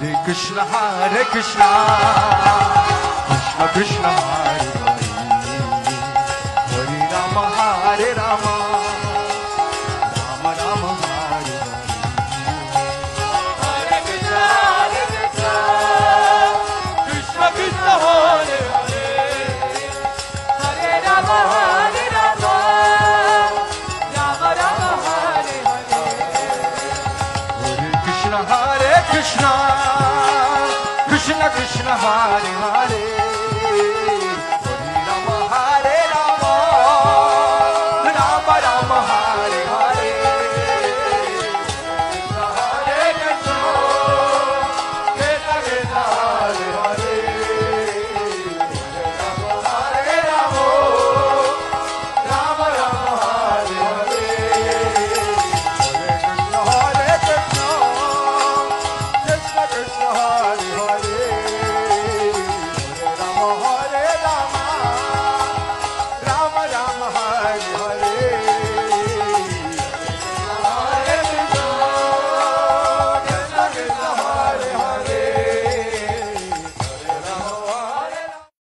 Krishna Hare Krishna Krishna Krishna Hare Hare Hare Rama Hare Rama Rama Rama Hare Hare Krishna Krishna Krishna Hare Hare Hare Rama Hare Rama Rama Rama Hare Hare Hare Krishna Hare Krishna Krishna Krishna Hare Hare